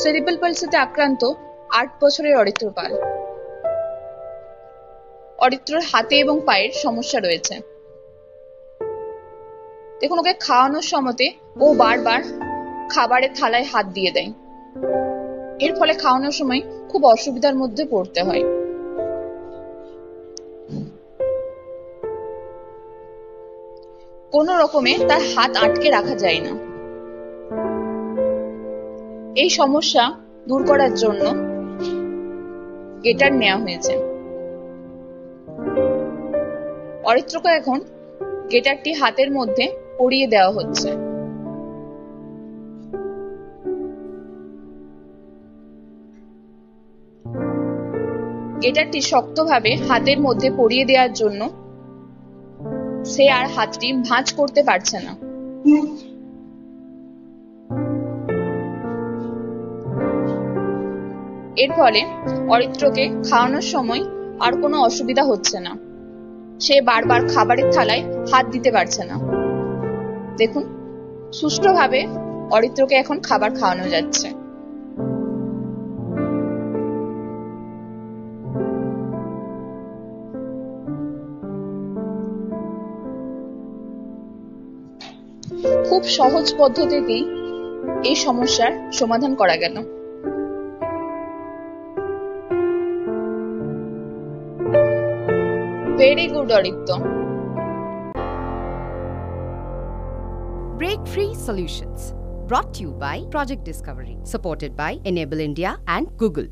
Cerebral পালসিতে আক্রান্ত ৮ বছরের অরিত্র পাল। অরিত্রর হাতে এবং পায়ের সমস্যা রয়েছে। দেখুন, ওকে খাওয়ানোর সময়তে ও বারবার খাবারের থালায় হাত দিয়ে দেয়। এর ফলে খাওয়ানোর সময় খুব অসুবিধার মধ্যে পড়তে হয়। কোনো রকমে তার হাত আটকে রাখা যায় না। এই সমস্যা দূর করার জন্য গেটার নেওয়া হয়েছে। অরিত্রকে এখন গেটারটি হাতের মধ্যে পরিয়ে দেওয়া হচ্ছে। গেটারটি শক্তভাবে হাতের মধ্যে পরিয়ে দেওয়ার জন্য সে আর হাতটি ভাঁজ করতে পারছে না। এর ফলে অরিত্রকে খাওয়ানোর সময় আর কোনো অসুবিধা হচ্ছে না। সে বারবার খাবারের থালায় হাত দিতে পারছে না। দেখুন, সুষ্ঠুভাবে অরিত্রকে এখন খাবার খাওয়ানো যাচ্ছে। খুব সহজ পদ্ধতিতেই এই সমস্যার সমাধান করা গেল। Very good, Aditya. Break Free Solutions, brought to you by Project Discovery, supported by Enable India and Google.